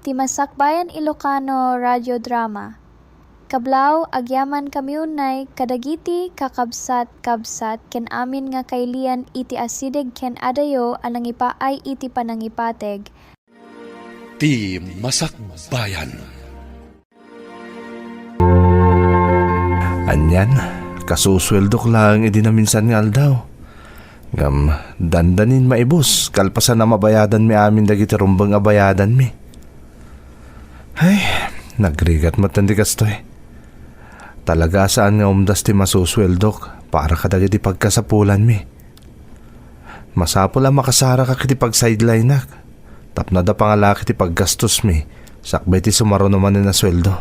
ti Masakbayan Ilocano Radio Drama. Kablaw, agyaman kami unay, kadagiti kakabsat-kabsat, ken amin nga kailian iti asideg ken adayo, anang ipaay iti panangipateg. Ti Masakbayan. Anyan, kasusweldo ko lang idi na minsan nga aldaw. Ngam, dandanin maibos, kalpasan na mabayadan mi amin dagiti rumbang abayadan mi. Ay, nagrigat matandi kastoy. Talaga saan nga umdas ti masusweldok para kadagiti pagkasapulan mi. Masapul ang makasara ka kiti pag-sideline-ak. Tapnada pangalaki ti paggastos mi, sakbay ti sumaro naman na sweldo.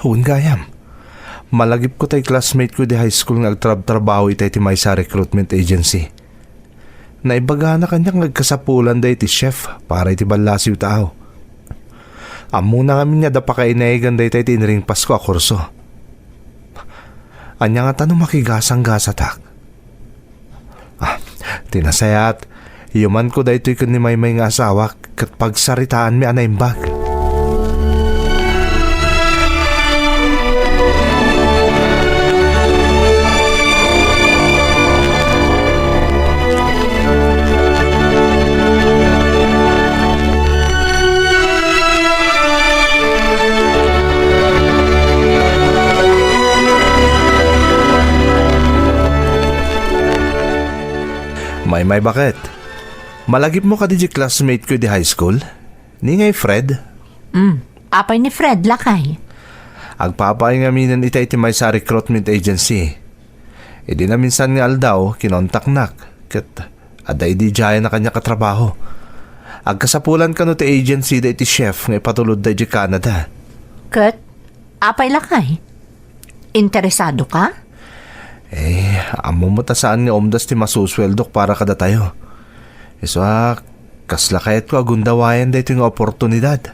Huwag gayam. Malagip ko tay classmate ko di high school nga agtrab-trabaho itay ti may sa recruitment agency. Naibaga na kanyang nagkasapulan day ti chef para iti balasiw tao. Amo na kami niya dapa kainaigan day ti inring Pasko a kurso. Anya nga tanong makigasang-gasatak. Tinasayat, yuman ko day to'y kun ni may nga asawa kat pagsaritaan mi anaimbag. May bakit? Malagip mo ka di classmate ko di high school? Ni ngay Fred? Apay ni Fred lakay. Agpapay nga minan itay ti may sa recruitment agency. E di na minsan nga aldaw, kinontak nak. Kat aday di jaya na kanya katrabaho. Agkasapulan ka no ti agency da iti chef nga ipatulod da di Canada. Kat, apay lakay. Interesado ka? Amo mo ta saan nga umdas ti masusweldok para kada tayo. Kasla kayat ko agundawayan da ito nga oportunidad.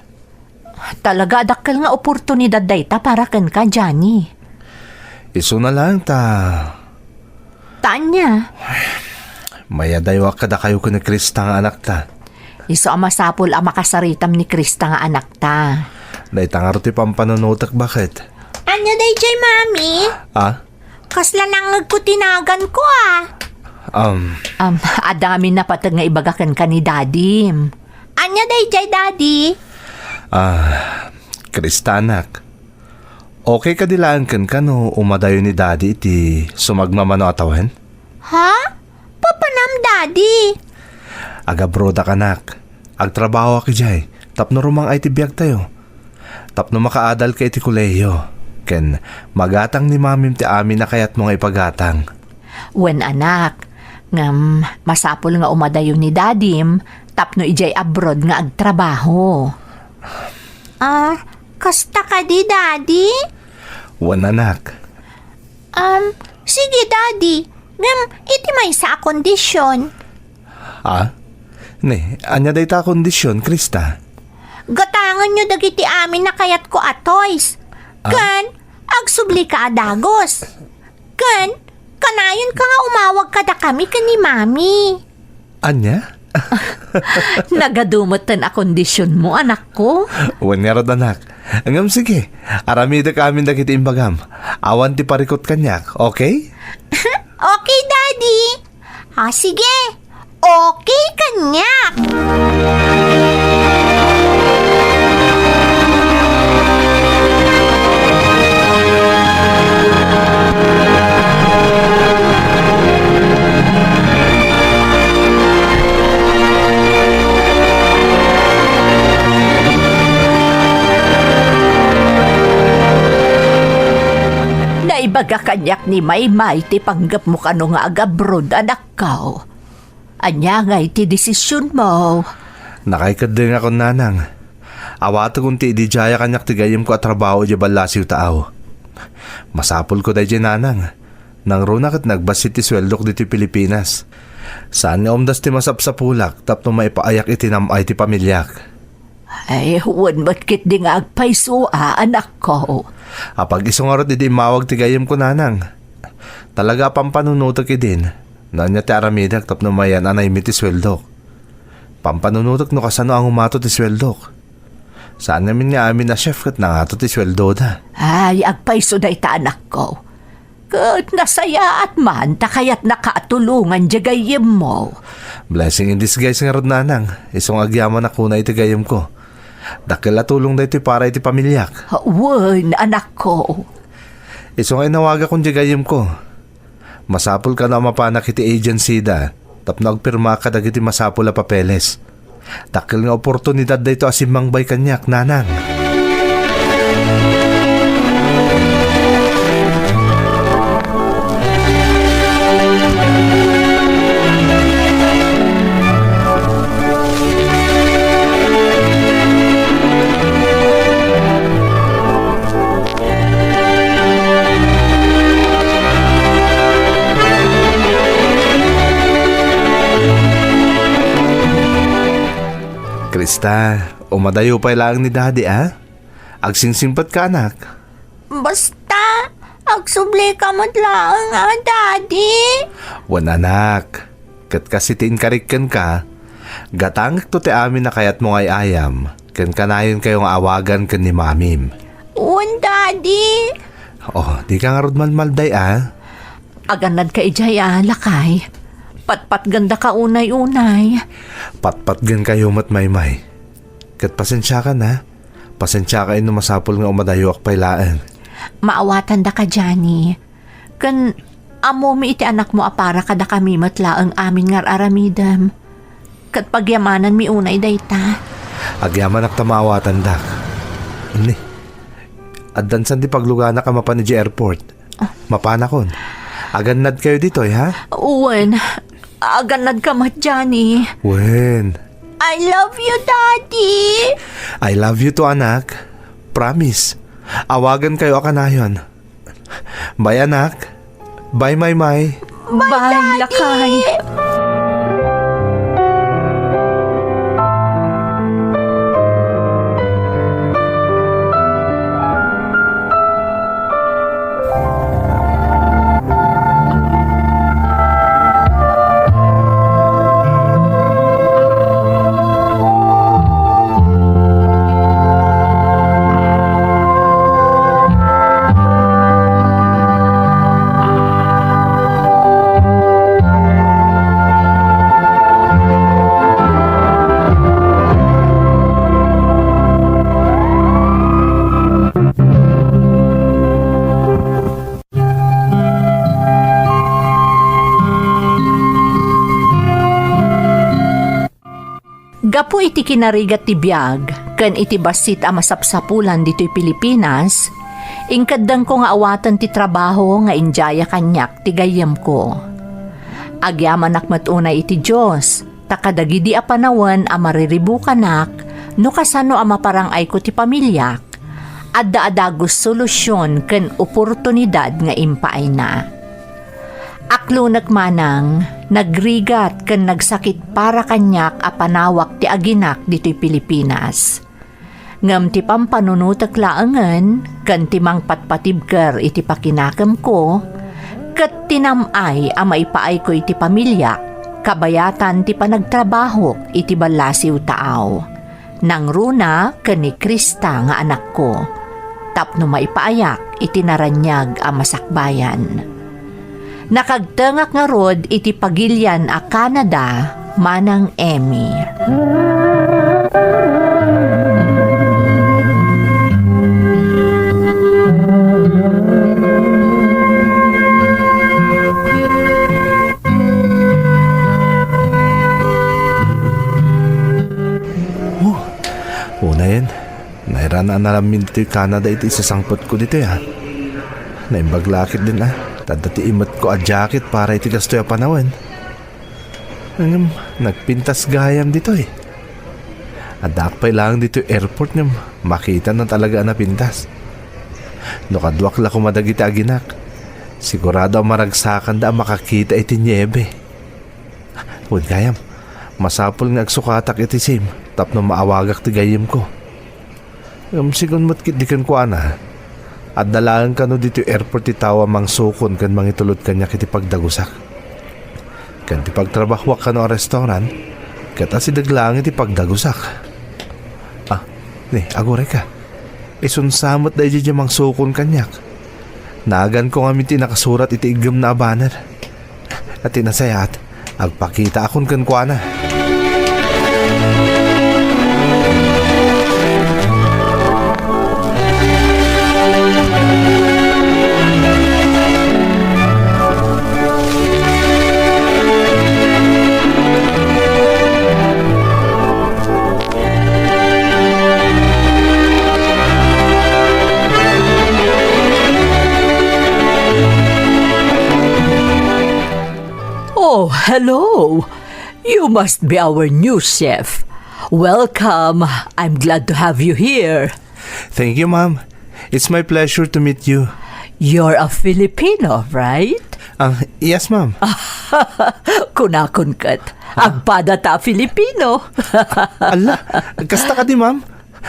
Talaga adakkel nga oportunidad dayta para ken ka, Johnny. Iso na lang ta. Tanya. Mayadaywa kada kayo ko ni Krista nga anak ta. Iso amasapol ang makasaritam ni Krista nga anak ta. Dayta nga roti pampanonotak bakit? Anya day jay, mami? Kasla nangag ko tinagan ko Adami na patag nga ibagakan ka ni Daddy. Anya day jay, daddy? Krista anak. Okay ka dilaan kan no umadayo ni Daddy iti sumagmamano atawen? Ha? Papanam, daddy? Agabroda ka anak. Agtrabaho ka jay. Tapno rumang ay tibiyag tayo. Tapno makaadal ka iti kuleyo. Ken magatang ni mamim ti amin na kayat mo nga ipagatang. Wen anak, ngam masapol nga umadayo ni Dadim, tapno ijay abroad nga agtrabaho. Kasta ka di, daddy? Wan anak. Sige, daddy. Ngam, iti may sa kondisyon. Anya day ta kondisyon, Krista? Gatangan nyo dagiti amin na kayat ko atoys. Kan, agsubli ka adagos. Kan, kanayon ka nga umawag kada kami ka ni mami. Anya? Nagadumutan a kondisyon mo, anak ko. Wanero anak. Angam sige, aramida ka amin dagiti imbagam. Awan ti parikot kanyak, okay? Okay, daddy. Sige. Okay, kanyak. Naibaga kanyak ni Maymay ti panggap mo kano nga agabrod anak kao. Anya nga iti desisyon mo. Nakaikad din ako nanang. Awato kung ti di jaya kanyak tigayim ko at trabaho di balasiw tao. Masapol ko day di nanang. Nang runak at nagbasit ti sweldok dito Pilipinas. Saan nga umdas ti masapsapulak tapno maipaayak itinamay ti pamilyak. Ay, huwag ba't di nga agpaisua, anak ko. Apag isong arot di mawag ti gayim ko nanang. Talaga pampanunutok din. Nanya ti aramidak tapno mayan anay mi ti sweldok. Pampanunutok no kasano ang umato ti sweldok. Saan namin nga amin na chef kat na ato ti sweldo da. Ay, agpaiso na ita anak ko. Kat nasaya at man, takayat nakaatulungan di gayem mo. Blessing in disguise nga rod nanang. Isong agyaman ako na iti gayem ko. Dakil tulong da iti para iti pamilyak. Wan, anak ko. Isong ay nawaga kong di gayem ko. Masapul ka na mapanak iti agency da. Tapno agpirma ka dagiti masapul a papeles. Dakil nga oportunidad da ito asimang bay kanyak, nanang. Krista, umadayo pa lang ni daddy Agsingsingpat ka anak. Basta, agsubli ka lang daddy. Wan anak, kat kasi tiinkarikan ka, gatangik to ti amin na kayat mo ay ayam, kan kanayon kayong awagan kan ni mamim. Wan daddy. Oh, di ka nga rod malmalday Aganad ka ijaya, lakay. Patpat ganda ka unay-unay. Patpatgan kayo matmaymay. Kat pasensya ka na. Pasensya ka ino masapol nga umadayo ak pailaan. Maawatan da ka, Johnny. Kan amo mi iti anak mo apara kada kami matlaang amin ngar aramidam. Kat pagyamanan mi unay dayta. Agyaman ak tamawatan dak. Ani, addansan di paglugana ka mapan di airport. Mapanakon. Aganad kayo dito ha? Uwan, aganad ka mat, Johnny. Wen. I love you, daddy. I love you to anak. Promise. Awagan kayo akanayon. Bye anak. Bye Maymay. Bye, lakay. Gapo iti kinarigat ti biyag, kan iti basit a masapsapulan dito'y Pilipinas, ingkaddang ko nga awatan ti trabaho nga injaya kanyak ti gayam ko. Agyaman matuna iti Diyos, takadagidi a panawan a mariribukanak, no kasano a maparangay ko ti pamilyak, adda-adagos solusyon kan oportunidad nga impaay na. Aklo nagmanang, nagrigat kan nagsakit para kanyak a panawak ti aginak dito'y Pilipinas. Ngam ti pampanunutak laangan, kan ti mangpatpatibker iti pakinakam ko, kat tinamay a maipaay ko iti pamilya, kabayatan ti panagtrabaho iti balasiw taaw. Nang runa kan ni Krista nga anak ko, tapno maipaayak iti naranyag a masakbayan. Nakagtengak nga rod iti pagilyan a Canada manang Emmy. Una yan. Nairana na namin dito yung Canada iti isasangpot ko dito Naimbaglakit din Tadati imat ko a jacket para iti gasto yung panawan. Nagpintas gayam dito Adak pa lang dito yung airport niya. Makita na talaga na pintas. Nukadwak la kumadagiti aginak. Sigurado ang maragsakan da makakita iti niebe. Huwag gayam. Masapol nga agsukatak iti sim. Tapno maawagak ti gayam ko. Sigun mo't kitdikan ko at dalaan ka no dito airport itawa mang sukon kan mangitulod kanya kiti pagdagusak. Kan ti pagtrabahwak ka no restaurant, Kata si daglang iti pagdagusak. Agore ka. Isunsamot da iti jamang sukon kanyak. Nagan ko nga iti nakasurat iti igam na banner. At tinasayat, agpakita akon kan kuana. Oh, hello. You must be our new chef. Welcome. I'm glad to have you here. Thank you, ma'am. It's my pleasure to meet you. You're a Filipino, right? Yes, ma'am. Kunakon kat. Agpada ta Filipino. Ala, kasta ka di, ma'am.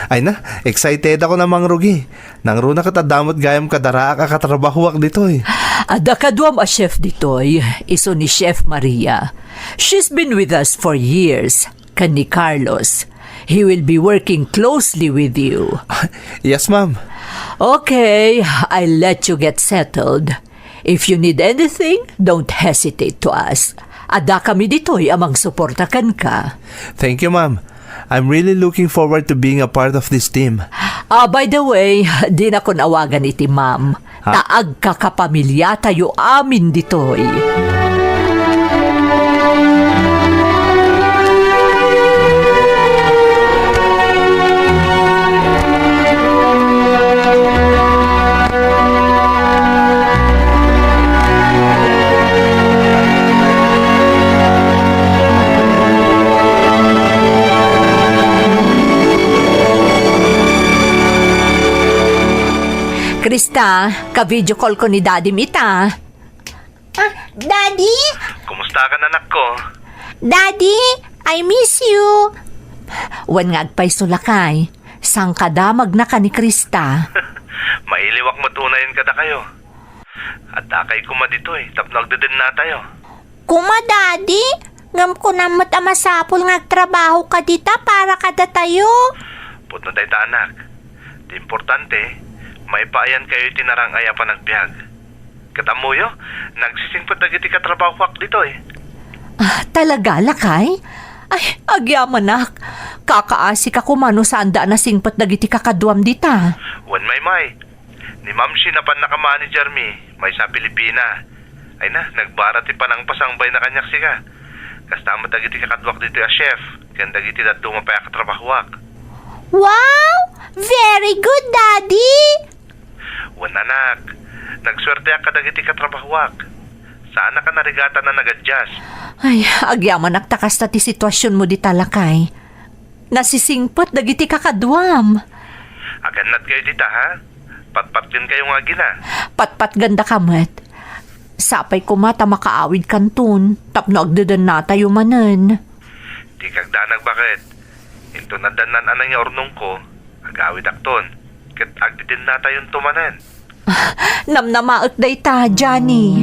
Ay na, excited ako namang rugi. Nang runa katadamot gayam kadara katrabahuak ditoy. Ada kadwam a chef ditoy, iso ni Chef Maria. She's been with us for years. Kan ni Carlos. He will be working closely with you. Yes, ma'am. Okay, I'll let you get settled. If you need anything, don't hesitate to ask. Ada kami ditoy amang suportakan ka. Thank you, ma'am. I'm really looking forward to being a part of this team. By the way, di na ko nawagan iti ma'am. Taag kakapamilya tayo amin ditoy. Krista, ka-video call ko ni Daddy Mita. Daddy? Kumusta ka, anak ko? Daddy, I miss you. Wan nga agpay sulakay. Sang kadamag na ka ni Krista. Mailiwak mo tunayin kada kayo. At akay kuma dito tapno agdeden na tayo. Kuma, Daddy? Ngam ko na matamasapol nga trabaho ka dita para kada tayo. Putno tayo ta, anak. Di importante, may paayan kayo tinarang aya pa nagbiag. Katamuyo, nagsisingpot na giti katrabaho kwak dito Talaga, lakay? Ay, agyaman nak. Kakaasi ka kumano saan da na singpat dagiti kakadwam dita. Wan may. Ni Ma'am Shi na pan naka-manager mi, may sa Pilipina. Ay na, nagbarati pa ng pasangbay na kanyak siga. Kastama dagiti kakadwak dito a chef, kaya dagiti dato mapaya katrabahuak. Wow! Very good, Daddy! Wan anak, nagswerte ka dagiti katrabahuak. Sana ka narigata na nag-adjust. Ay, agyaman naktakas na ti sitwasyon mo di talakay. Nasisingpot dagiti kakadwam. Aganat kayo dita, ha? Patpat din kayo nga gina. Patpat ganda kamat. Sapay ko mata makaawid kantun. Tapno agdadan na tayo manan. Di kagdanag bakit? Ito na danan anang ornong ko. Agawid akton. Kat agdidin na tayong tumanan. Namnamaak day ta, Johnny.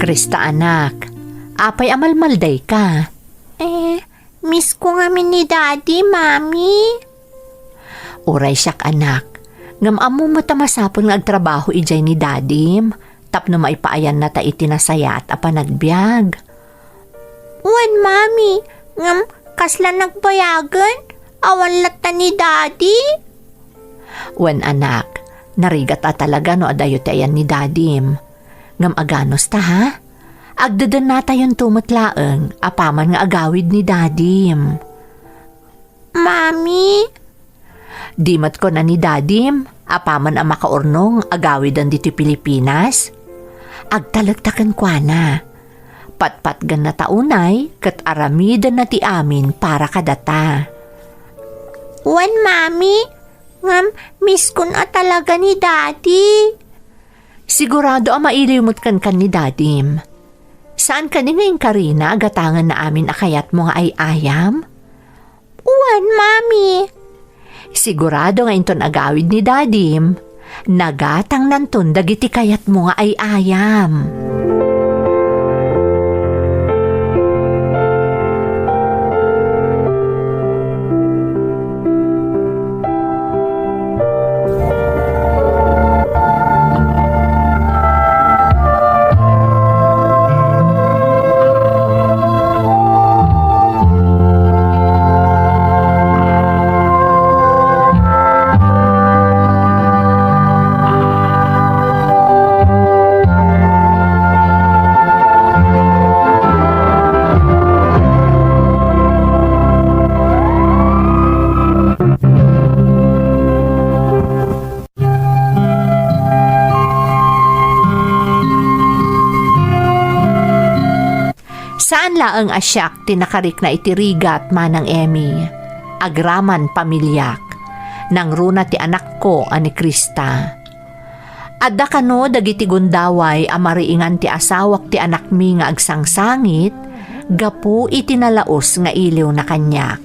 Krista anak, apay amalmalday ka. Miss ko nga ni Daddy, Mami. Uray siyak anak, ngam amo matamasapon nga agtrabaho ijay ni Dadim, tapno maipaayan na ta itinasayat apa nagbiag. Wan, Mami. Ngam, kasla nagbayagan? Awan lata ni Daddy? Wen anak, narigat a talaga no adayo tayan ni Dadim. Ngam aganos ta ha? Agdadan na tayon tumatlaeng, apaman nga agawid ni Dadim. Mami? Dimat ko na ni Dadim, apaman ang makaurnong agawidan dito Pilipinas. Agtalagtakan kwa na. Patpatgan na taunay, kat aramidan na ti amin para kadata. Wan, Mami? Ngam, miss ko na talaga ni Daddy. Sigurado ang mailiwmot kan ni Dadim. Saan ka ni ngayon, Karina? Agatangan na amin akayat mo nga ay ayam? Uwan, Mami. Sigurado nga inton agawid ni Dadim. Nagatang nanton dagiti kayat mo nga ay ayam. Saan laang asyak tinakarik na itirigat manang Emi? Agraman pamilyak. Nang runa ti anak ko ani Krista. Adda kano dagiti gundaway amariingan ti asawak ti anak mi nga agsangsangit, gapu itinalaos nga iliw na kanyak.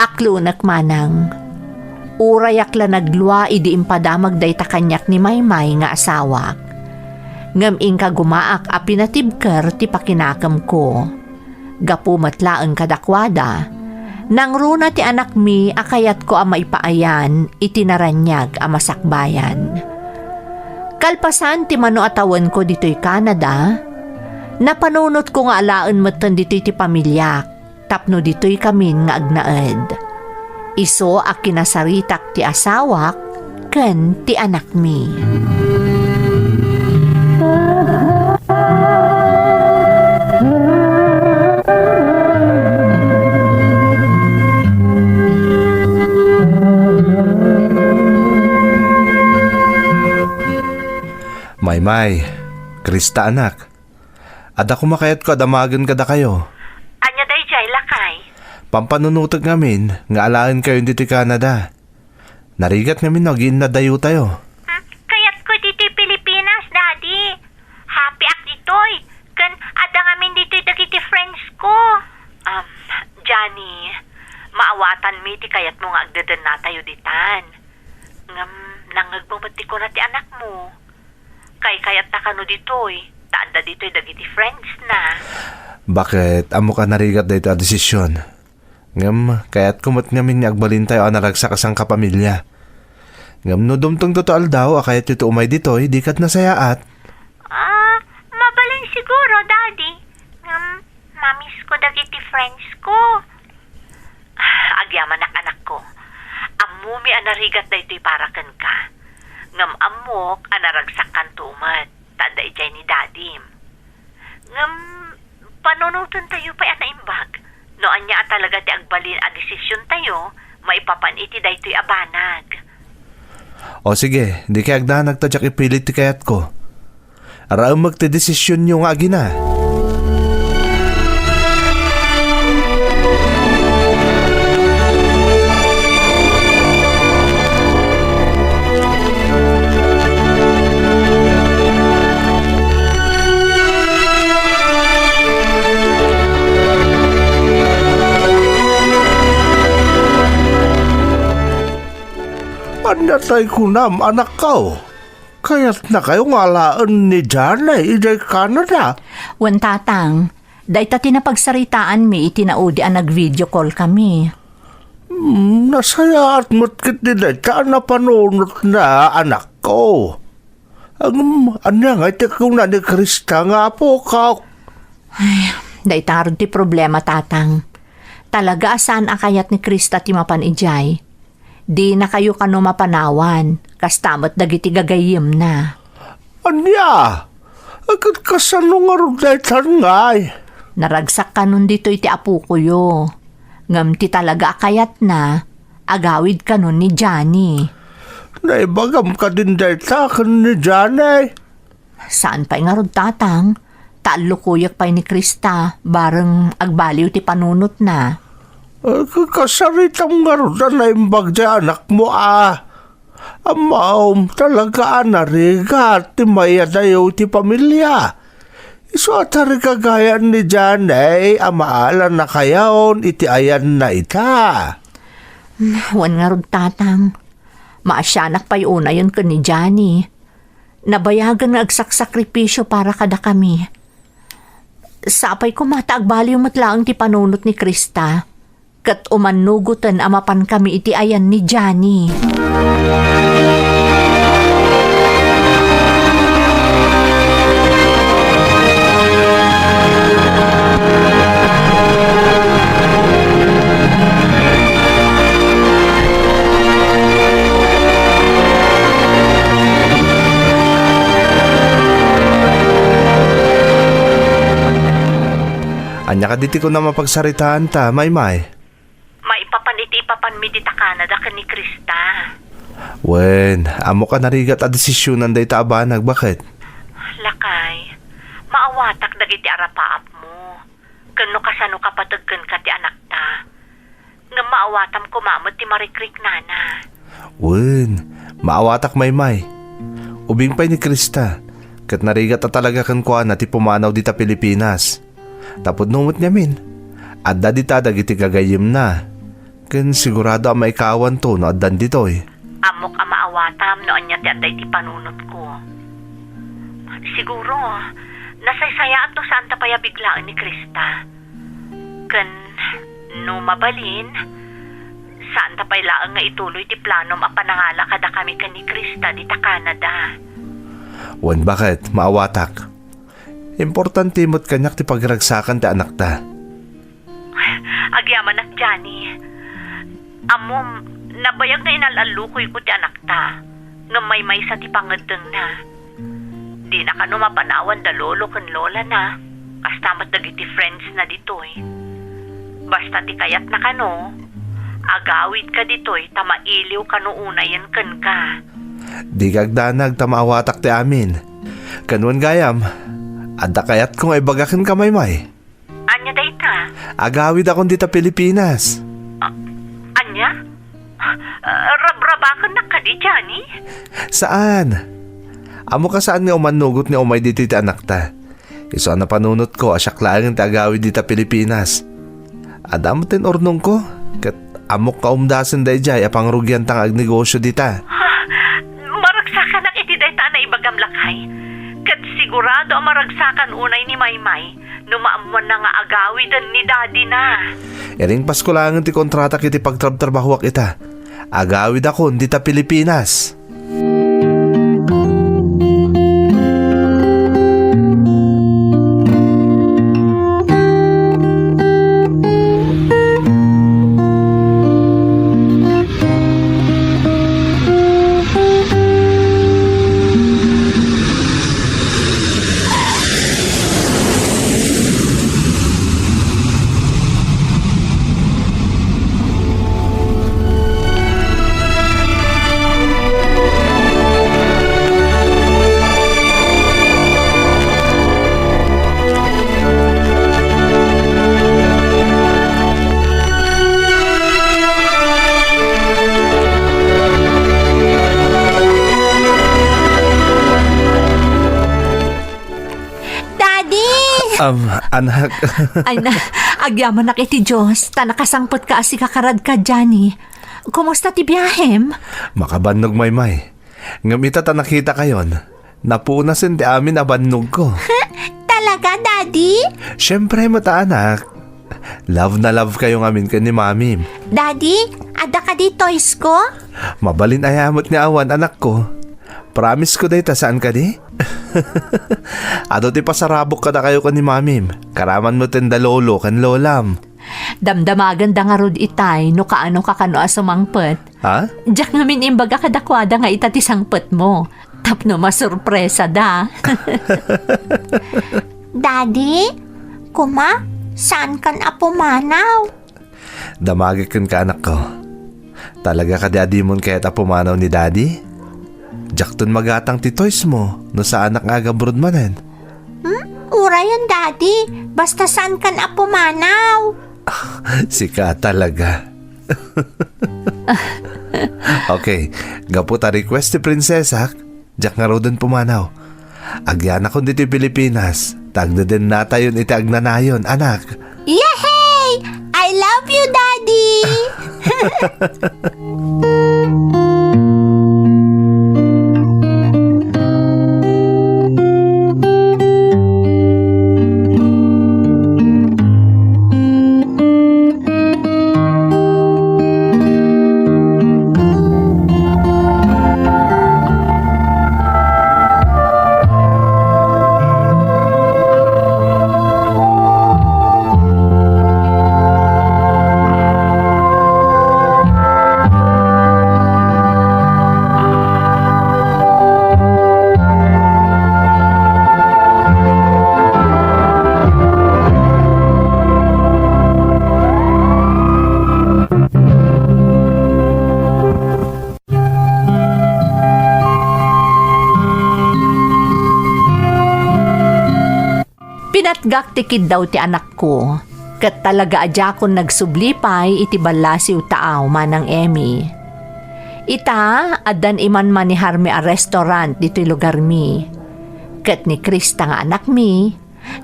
Aklunak manang. Urayak la naglua idi impadamag dayta kanyak ni Maymay nga asawak. Ngam ka gumaak a pinatibker ti pakinakam ko. Gapu matlaang kadakwada. Nang runa ti anak mi akayat ko a maipaayan itinaranyag a masakbayan. Kalpasan ti mano atawan ko dito'y Canada. Napanunot ko nga alaan matan dito'y ti pamilyak. Tapno dito'y kamin nga agnaed. Iso a kinasaritak ti asawak ken ti anak mi. Maymay, Krista anak. Ada kumakayat ko adamagan kada kayo. Anya day jay lakay. Pampanunutag ngamin, nga alaan kayo dito Canada. Narigat ngamin naging nadayo tayo. Kayat ko dito Pilipinas, Daddy. Happy ak ditoy. Kan ada ngamin dito'y dagiti friends ko. Johnny, maawatan mi ti kayat mo nga agdadan na tayo ditan. Ngam, nangagmamati ko na ti anak mo. Kayat na kano dito'y. Taanda dito'y dagiti friends na. Bakit amo ka narigat dito a desisyon? Ngam, kaya't kumot ngamin niya agbalin tayo ang naragsak asang kapamilya. Ngam no dumtong totoal daw, akayat ito umay dito'y, dikat na sayaat. Mabalin siguro, Daddy. Mamis ko dagiti friends ko. Agyaman anak ko. Amumi anarigat da ito'y parakan ka. Ngam amok anaragsak kan tumat. Tanda ijay ni Dadim. Ngam panunutan tayo pa anaimbag. No anya talaga ti agbalin a desisyon tayo, maipapan iti da ito'y abanag. O sige, di kaya agdanag tadyak ipilit ti kayat ko. Araang magti-desisyon nyo nga agina. Anatay kunam anak ko. Kaya't na kayo ngalaan ni Janay ijay Canada. Wan tatang, day ta tinapagsaritaan mi itinaudi ang nag-video call kami. Nasaya at mutkit nila saan napanunot na anak ko. Anya nga iti kung na ni Krista nga po ka. Day tarod ti problema tatang. Talaga asan akayat ni Krista ti mapan ijay. Di na kayo kano mapanawan, kastamot dagiti gagayim na. Anya? Agad kasano nga rugdaytan ngay. Naragsak kanon dito iti apu ko yo. Ngam ti talaga akayat na, agawid kanon ni Johnny. Naibagam ka din dayta kan ni Johnny. Saan pa'y nga rod tatang? Talo kuyak pa'y ni Krista, bareng agbaliw ti panunot na. Kasaritang nga rin na imbag di anak mo Amaom talaga narigat ti maya dayo ti pamilya. So atari kagayan ni Janay, amaalan na kayaon, iti ayan na ita. Wan nga rod tatang. Maasyanak pa yun na yun ka ni Johnny. Nabayagan nga agsaksakripisyo para kada kami. Sapay ko mataagbali yung matlaang ti panunot ni Krista. Kat umanugutan amapan kami iti ayan ni Johnny. Anya ka diti ko na mapagsaritaan ta, Maymay. Maipapan mi dita Canada ka ni Krista. Wen, amo ka narigat a desisyonan day ta abanag, bakit? Lakay, maawatak dagiti arapaap mo. Kano kasano kapatagkan ka ti anak ta. Nga maawatam ko mamot ti marikrik nana. Wen, maawatak Maymay. Ubing pa'y ni Krista, kat narigat a talaga kan kuha na ti pumanaw dita Pilipinas. Tapod numot niya min, adda dita dagiti gagayim na. Ken sigurado ang maikawan to no addan ditoy. Amok ang maawatam no anya ti aday ti panunot ko. Siguro, nasaysayaan to saan ta paya biglaan ni Krista. Ken, no mabalin, saan ta pay laang nga ituloy ti plano mapanangala kada kami kan ni Krista dita Canada. Wen, bakit? Maawatak. Importante mo't kanyak ti pagragsakan ti anak ta. Agyaman at Johnny. Amom, nabayag na inalalukoy ko ti anak ta. Nga may sa ti pangadeng na. Di na kano mapanawan da lolo kan lola na. Kastamat dagiti friends na ditoy. Basta ti kayat na kano, agawid ka ditoy tamailiw kano unayan kan ka. Di kagdanag tamaawatak ti amin. Kanwan gayam, adda kayat kung ay bagakin ka Maymay. Anya dayta? Agawid akong dita Pilipinas. Anya? Rabrabakan na ka di, Johnny? Saan? Amo ka saan nga umanugot ni umay dito ti anak ta. Iso na panunot ko, asyaklaan ti agawid dita Pilipinas. Adamo tin ornong ko, kat amok ka umdasan day jay apang rugyan tang agnegosyo dita. Maragsakan ang iti dayta na ibagam lakay. Kat sigurado ang maragsakan unay ni Maymay numaamuan na nga agawidan ni Daddy na. Ering Pasko lang ti kontrata kiti pagtrabtrabahuak ita. Agawid ako dita Pilipinas. Anak. Ay na, agyaman na kiti Diyos, ta nakasangpot ka asi kakarad ka, Johnny. Kumusta ti biyahem? Makabannog Maymay. Ngamita ta nakita kayon. Napunasin ti amin abannog ko. Talaga, Daddy? Siyempre mata anak. Love na love kayo ngamin ka ni Mami. Daddy, ada ka di toys ko? Mabalin ayamot ni awan anak ko. Promise ko day ta saan ka di? Ado ti pasarabok ka na kayo ka ni Mamim. Karaman mo tenda lolo kan lolam. Damdamagan da nga rod itay no kaano ka kano asumangpet. Ha? Diyak ngamin imbaga kadakwada nga ita ti sangpet mo. Tapno masurpresa da. Daddy, kuma, saan kan apumanaw? Damagikan ka anak ko. Talaga ka daddy mon kaya apumanaw ni daddy? Jakton magatang ti toys mo no sa anak nga gabrod manen. Ura yan, Daddy. Basta saan kan apumanaw? Sika talaga. Okay, gaputa request ti prinsesa. Jak nga rodon pumanaw. Agyan ako dito Pilipinas. Tagda din na tayo iti agnanayon, anak. Yay! I love you, Daddy! Pinatgak tikid daw ti anak ko, kat talaga adya kon nagsublipay iti balasiw taaw manang Emmy. Ita, adan iman man ni Harme a restaurant dito'y lugar mi. Kat ni Krista nga anak mi,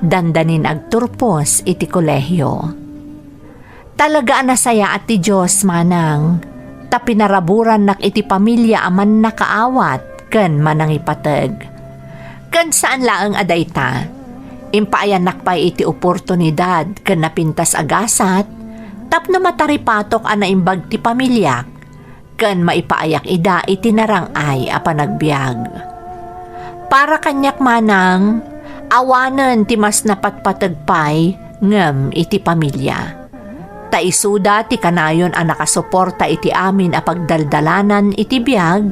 dandanin agturpos iti kolehyo. Talaga anasaya at ti Diyos manang, ta pinaraburan nak iti pamilya aman nakaawat, ken manang ipateg. Ken saan laeng aday ta? Impaayan nakpay iti oportunidad ken napintas agasat, tapno mataripatok ana imbag ti pamilyak, ken maipaayak ida iti narangay a panagbiag. Para kanyak manang, awanen ti mas napatpatagpay ngem iti pamilya. Taisuda ti kanayon a nakasuporta iti amin a pagdaldalanan iti biag,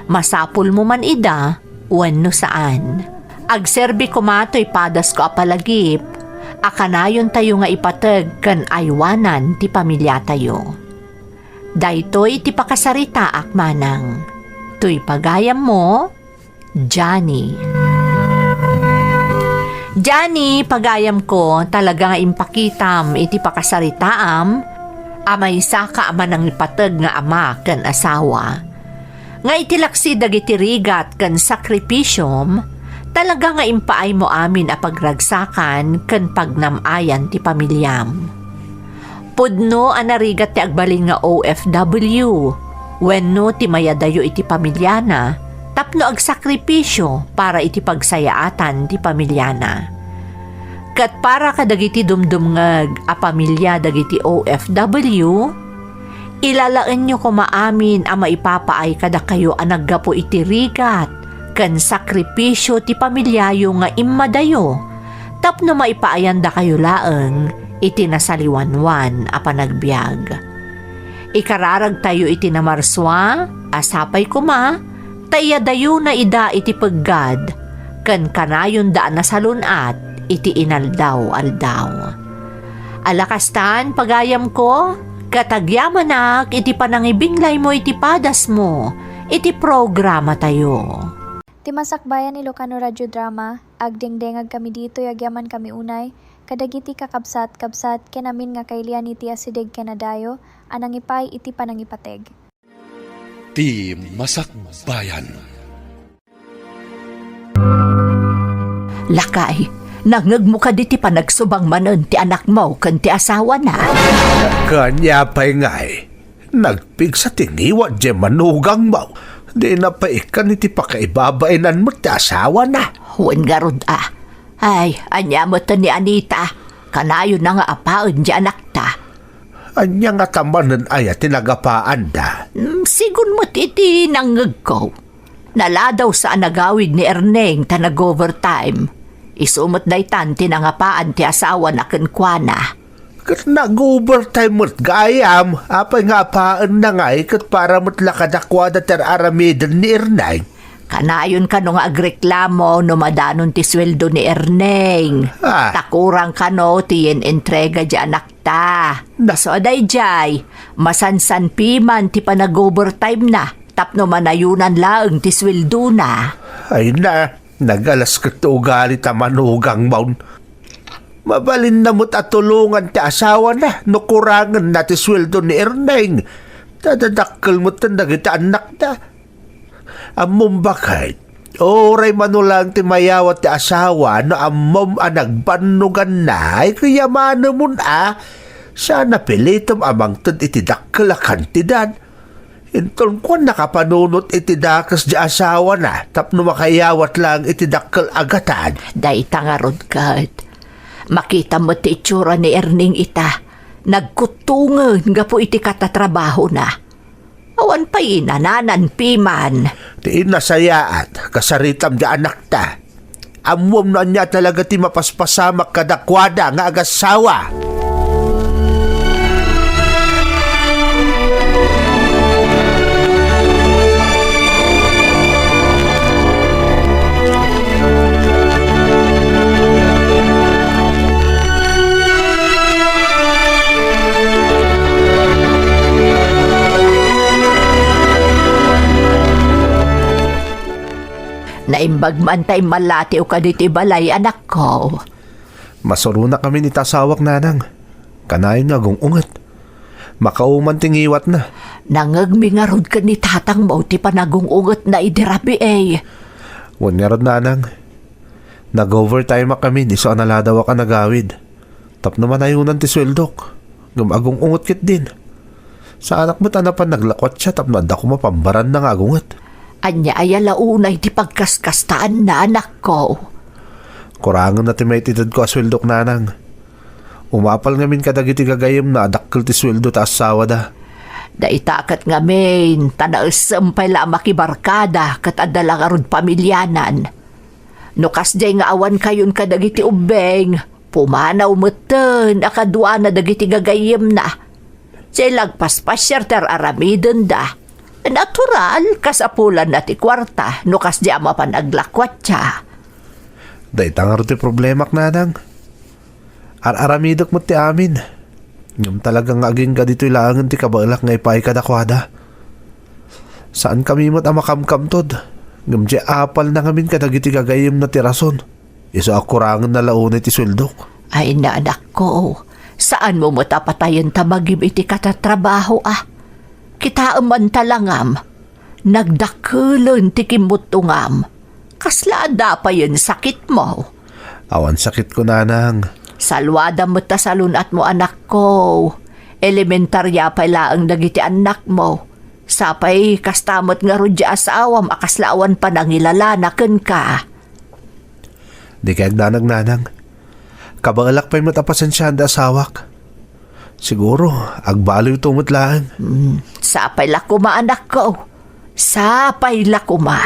masapul mo man ida wenno saan. Agserbi ko mato'y padas ko apalagip, akanayon tayo nga ipateg kan aywanan ti pamilya tayo. Daytoy ti pakasarita akmanang, tuy pagayam mo, Johnny. Johnny, pagayam ko, talaga nga impakitam iti pakasaritaam, amay saka ama nang ipateg nga ama kan asawa. Nga itilaksi dagiti rigat kan sakripisyom, talaga nga impaay mo amin a pagragsakan ken pagnamayan ti pamilyam. Pudno anarigat ti agbalin nga OFW, wenno ti mayadayo iti pamilyana, tapno agsakripisyo para iti pagsayaatan ti pamilyana. Kat para kadagiti dumdumngeg a pamilya dagiti OFW, ilalaen nyo ko maamin a maipapaay kada kayo a naggapo iti rigat, kan sakripisyo ti pamilyayo nga immadayo, tapno maipaayanda kayo laeng iti nasaliwanwan a panagbiag. Ikararag tayo iti namarswa, asapay kuma, tayadayo na ida iti peggad, kan kanayon daan nasalunat iti inaldaw-aldaw. Alakastan pagayam ko, katagyaman iti panangibinglay mo iti padas mo, iti programa tayo. Ti masakbayan Ilocano Radio Drama, agdengdengag kami dito yagyaman kami unay, kadagiti kakabsat-kabsat kenamin nga kailian iti asideg kenadayo, anang ipay iti panangipateg. Ti masakbayan. Lakay, nangeg mo ka diti panagsubang manen ti anak mo ken ti asawa na. Kanya pa'y ngay, nagpig sa tingiwa di manugang mo. Di na pa ikan iti pakaibabainan mo ti asawa na. Huwag nga rod Ay, anya mo to ni Anita, kanayon na nga apaon di anak ta. Anya nga tamanan ay tinagapaan da. Sigun mo iti nangeg ko. Naladaw sa anagawid ni Erneng ta nag-overtime. Isumot day tan tinangapaan ti asawa na kenkwana. Kat nag-overtime mo't gayam, apay nga apaan na nga kat para mo't lakadakwada ter aramidan ni Erneng. Kanayon ka no nga agreklamo no madanon ti sweldo ni Erneng. Takurang ka no tiyen entrega di anak ta. So aday jay, masansan piman ti pa nag-overtime na, tapno manayunan laeng ti sweldo na. Ay na, nagalas ka to ugali tamanugang maun. Mabalin na mo't atulungan ti asawa na, no kurangan na ti sweldo ni Erneng. Dadadakkel mo't nagita anak na. Among bakit, Oray manulang ti mayawat ti asawa no ammom a nagbanugan na ay kayamano mo na. Sana pilitom amang tad iti dakkel a kantidad. Inton ko nakapanunot iti dakas di asawa na tapno makayawat lang iti dakkel agatan. Dayta nga rod kat. Makita mo ti itsura ni Erning ita. Nagkutungan nga po iti katatrabaho na. Awan pa inananan piman. Tiin nasayaat, kasaritam di anak ta. Amwam na niya talaga ti mapaspasamak kadakwada nga agasawa. Naimbag man tay malati o kaditi balay anak ko. Masuro na kami ni tasawak nanang. Kanayon nga ungat. Makauman tingiwat na. Nangagmingarod ka ni tatang mo ti panagungungot na idirabi eh. Wan nga rod nanang. Nag-overtime kami ni so analadawa ka nagawid. Tap naman ayunan ti sweldok. Gumagong ungot kit din. Sa anak mo't anapan naglakwat siya tap nanda ko mapambaran na ngagungot. Anya ay alaunay ti pagkaskastaan na anak ko. Kurangan na ti may titad ko asweldok nanang. Umapal ngamin kadagiti gagayem na adakkel ti sweldo ta asawa da. Daitakat ngamin, tanausam pala makibarkada kat adala nga rod pamilyanan. Nukas jay nga awan kayon kadagiti ubeng, pumanaw meten akadwa na dagiti gagayem na. Jay lagpaspasyar ter aramiden da. Natural, kasapulan na ti kwarta, nukas di ama pa naglakwat siya. Dayta nga ro ti problemak nanang. Aramidok mo ti amin. Ngam talagang aging ka dito'y laangan ti kabalak nga ipay kadakwada. Saan kami mo't amakamkamtod? Ngam di apal na ngamin kadagiti gagayim na ti rason. Iso akurangan na launay ti sweldok. Ay na anak ko, saan mo matapatayan tamagim iti katatrabaho ah? Kita man talangam, nagdakulan ti kimutungam. Kasla da pa yun sakit mo. Awan sakit ko nanang. Salwada mo ta salunat mo anak ko. Elementarya pala ang dagiti anak mo. Sapay kastamot nga rudya asawam akaslaawan pa nangilalanakan ka. Di kayag nanang. Kabangalak pa'y matapasensyahan da asawak. Siguro, agbaloy tumutlaan. Sapay lakuma anak ko. Sapay lakuma.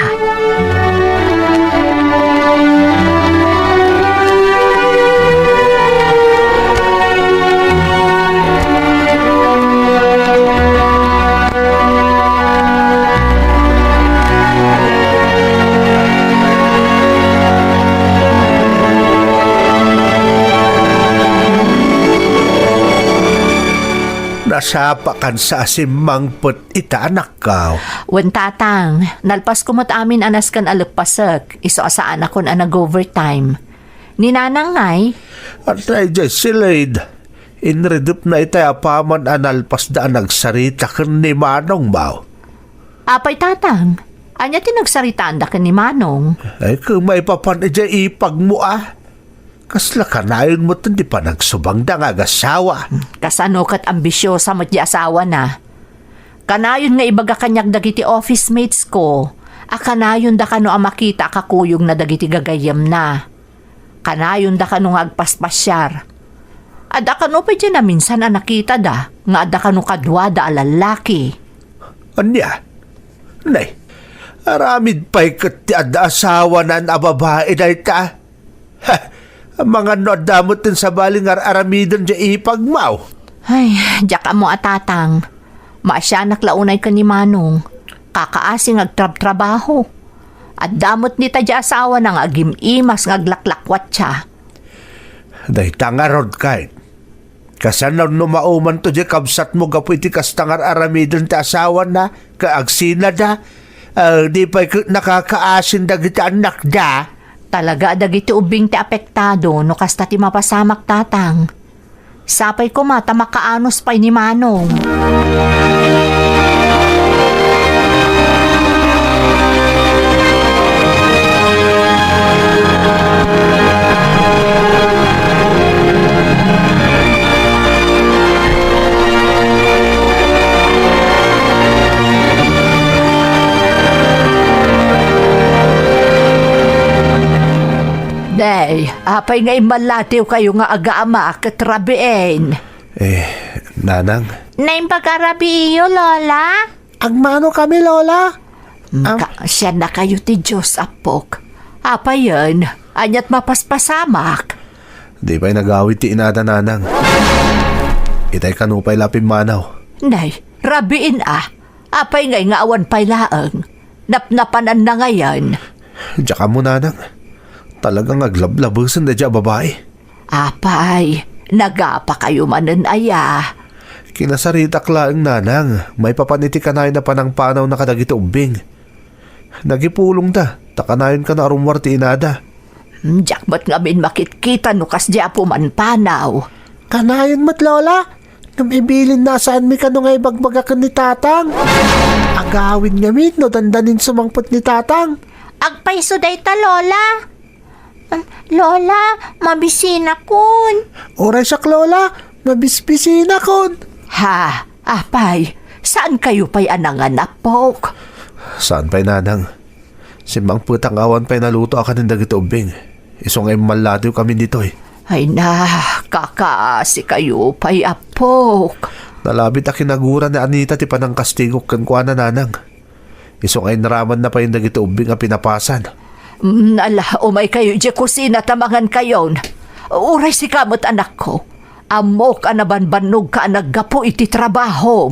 Nasapakan sa asimangpot ita anak ka. Wen tatang, nalpas kumot amin anas kan alagpasak. Iso asaan ako na nag-overtime. Ninanang ngay, At ay dyan silid. Inredup na ita apaman analpas da nagsarita kan ni Manong Bao. apay tatang, anya tinagsaritaan da ka ni Manong. Ay kung may papan dyan ipag mo ah. Kasla kanayon mo di pa nagsubang da nga gasawa. Kasano kat ambisyosa mo't di asawa na. Kanayon nga ibaga kanyag dagiti office mates ko. Kanayon da kano ang makita kakuyong na dagiti gagayam na. Kanayon da kano nga agpaspasyar. Ada kano pa dyan na minsan na nakita da. Nga ada kano kadwa da alalaki. Anya? Nay, aramid pa'y kat ti ada asawa na nababae na ita. Ha, ang mga nodamot din sa baling aramidon dyan ipagmaw. Ay, diyak mo atatang. Maasyanak launay ka ni Manong. Kakaasing agtrab-trabaho. At damot ni tadya asawa ng agim-imas ngaglaklakwat siya. Day tangarod kahit. Kasanaw no mauman to dyan kabsat mo gapu iti kastangar aramidon ti asawa na kaagsina da. Di pa'y nakakaasin dagiti anak da. Talaga dagiti ubing ti apektado no kasta ti mapasamak tatang. Sapay ko mata makaanos pa'y ni Manong. Day, apay nga imalatiw kayo nga aga-ama katrabiin. Nanang, Naimpag-arabi iyo, Lola? Agmano kami, Lola? Siya na kayo ti Diyos, apok. Apay yan, anyat mapaspasamak. di ba'y nag-awit ti inada nanang? Itay kanupay lapim manaw. Nay, rabiin apay ngay nga awan pay laang. Napnapanan na ngayon. Diyan ka mo nanang. Talagang aglablabusan na dyan babae. Apay, nagapa kayo manan aya. Kinasarita klaang nanang, may papaniti ka na panang panaw na kadagiti umbing. Nagipulong ta, takanayon ka na arumwar ti inada. Diyak ba't nga min makitkita no kas di apo man panaw. Kanayon mo't, Lola? Namibilin na saan mi kano nga ibagbagakan ni Tatang? Agawin nga mi, no dandanin sumangpot ni Tatang. Agpaiso day ta, Lola. Lola, mabisina kun. Oray siyak, Lola. Mabispisina kon. Ha, apay, saan kayo pa'y anangan apok? Saan pa'y nanang? Si Mang Putang awan pa'y naluto akan ng dagiti umbing. Iso nga'y maladiw kami dito eh. Ay na, kakaasi kayo pa'y apok. Nalabit a kinagura ni Anita ti panang kastigok kan kuana nanang. Iso nga'y naraman na pa yung dagiti umbing a pinapasan. Ala, umay kayo di kusina tamangan kayon. Uray si kamot anak ko. Amok anabanbanog ka naggapo iti trabaho.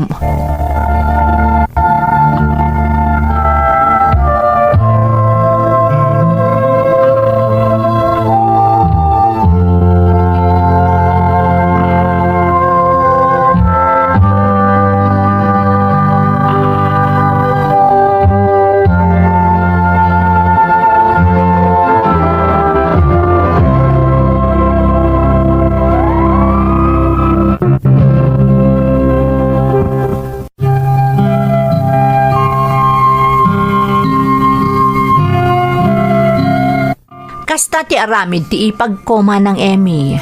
Kasta ti aramid ti ipagkoma ng Emmy.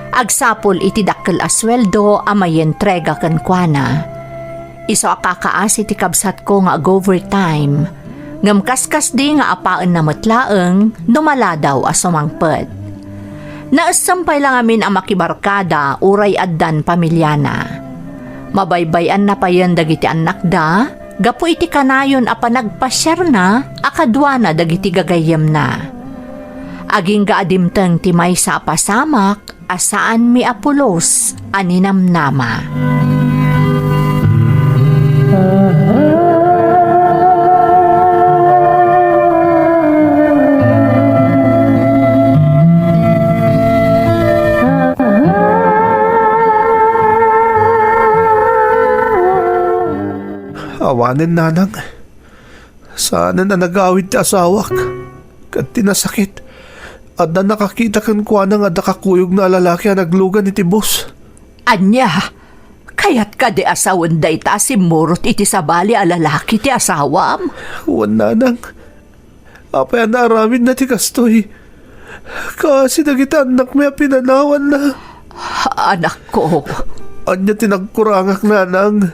Agsapol iti dakkel asweldo amay entrega ken kuana. Iso akakaasi ti kabsat ko nga overtime. Ngam kaskas di nga apaan na matlaeng numaladaw asumangpet. Naasampay lang amin ang makibarkada uray addan pamilyana. Mabaybayan na pa yan dagiti anak da, gapu iti kanayon a panagpasyar na, akadwa na dagiti gagayem na. Aging gaadimteng ti may sa pasamak, asaan mi apulos, aninamnama. Awanin nanang. Sana na nagawid ti asawak. Kat tinasakit. At na nakakita kan kuha nga nakakuyog na lalaki ang naglugan iti bus. Anya, kayat ka di asawan day ta si murot iti sabali a lalaki ti asawam? Huwag nanang. Apay na aramin na ti kastoy. Kasi nagita anak may pinanawan na. Anak ko. Anya tinagkurangak nanang.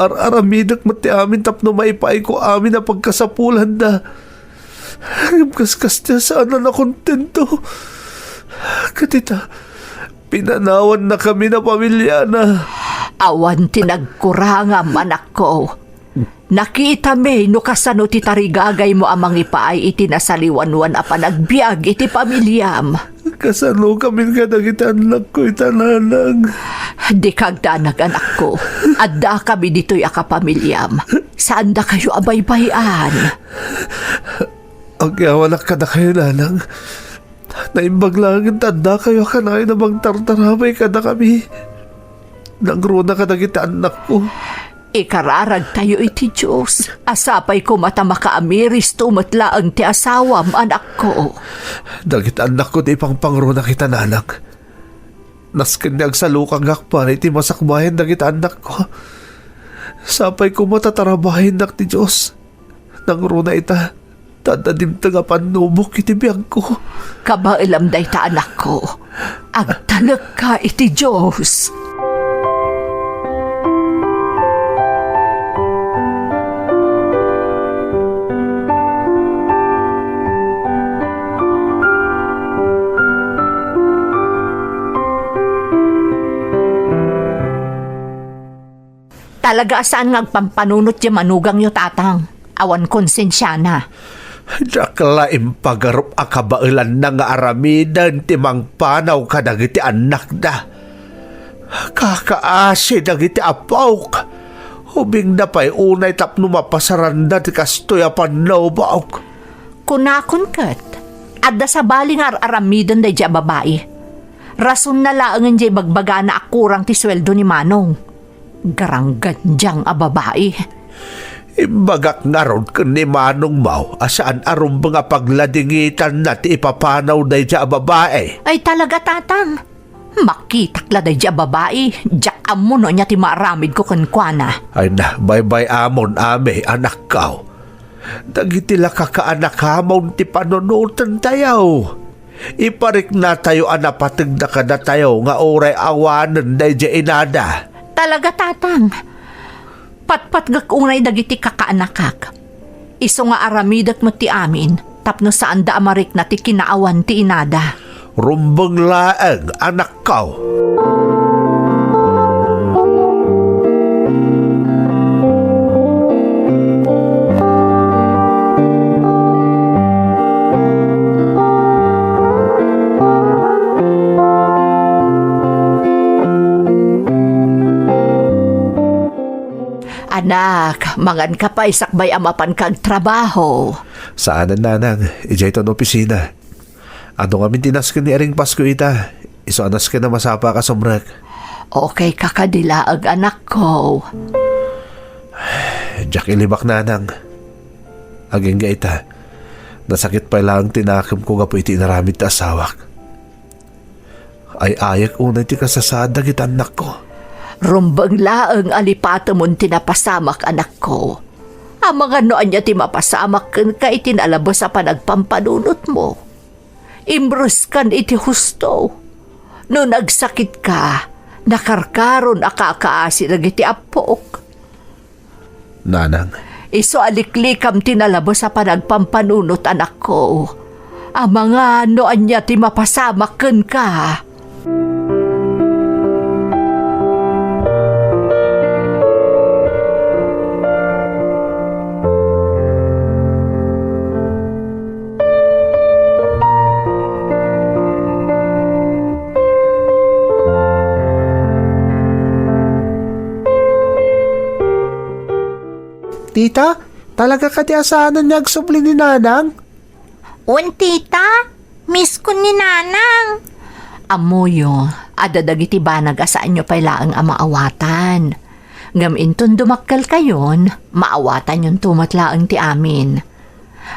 Aramidak mati amin tapno maipay ko amin na pagkasapulan na. Kaskas niya sana na kontento. Katita, pinanawan na kami na pamilya na. Awan tinagkurangam anak ko. Nakita me no kasano ti tarigagay mo amang ipaay iti nasaliwanwan a panagbiag iti pamilyam. Kasano kami kadagita anak ko itananang. Di kagdanag anak ko. Adda kami dito'y akapamilyam. Saan da kayo abaybayan? Ang yawanak ka na kayo nanang. Naimbaglangan tanda kayo kanay na bang tartaramay ka na kami. Nangruna ka dagita anak ko. Ikararag tayo iti Diyos. Asapay ko mata makaamiris tumatla ang ti asawam anak ko. Dagita anak ko di pang pangruna kita nanang. Naskin niya agsalukang akpan iti masakbayan dagita anak ko. Sapay ko matatarabahin nak ti Diyos. Nangruna ita. Tadadim taga panubok iti biyag ko. Kabailam day ta anak ko. Agtalag ka iti Diyos. Talaga saan nga agpampanunot yung manugang yo tatang. Awan konsensya na. Dakla impagarup akabailan na nga aramidan timang panaw kadagiti anak da. Kakaasi dagiti apawk. Hubing na pa'y unay tapno mapasaranda ti kastoy apanaw baok. Kunakon kat, adda sa bali nga aramidan da dya babae. Rason na laangan dya bagbaga na akurang ti sweldo ni Manong. Garanggan dyang a babae. Imbagak nga ron ni Manong Mau asaan arum mga pagladingitan na ti ipapanaw da dya babae. Ay talaga tatang. Makitakla da dya babae. Diyak amo no niya ti maaramid ko kankwana. Ay na, bye-bye amon ame anak kao. Dagiti la kakaanak hamon ti panunutan tayaw. Iparik na tayo anapatag na kada tayo nga oray awanan da dya inada. Talaga tatang. Patpat unay dagiti kakaanakak. Iso nga aramidak mo ti amin, tapno saan da amarik na ti kinaawan ti inada. Rumbang laeng anak kao. Anak, mangan ka pa isakbay amapan kag trabaho. Saan na nanang, ijay ton opisina. Ano kami tinaskin ni Aring Pasko ita. Iso anas ka na masapa ka sumrek. Okay kakadilaag anak ko. Jack ilibak nanang. Aging ga ita. Nasakit pa lang tinakim ko nga po iti naramid ta asawak. Ay ayak unay ti kasasada kita anak ko. Rumbang laang alipata mon tinapasamak anak ko. Ang mga noan niya ti mapasamak ka itinalabas sa panagpampanunot mo. Imbros kan iti husto. No nagsakit ka, nakarkaron akakaasi nagiti apok. Nanang. Iso aliklikam tinalabas sa panagpampanunot anak ko. Ang mga noan niya ti mapasamak ka. Tita, talaga ka di asahanan niya agsubli ni Nanang? Tita, miss ko ni Nanang. Amoyo, adadagiti banag asaan nyo pailaang amaawatan. Gaminton dumakkel kayon, maawatan yung tumatlaang ti amin.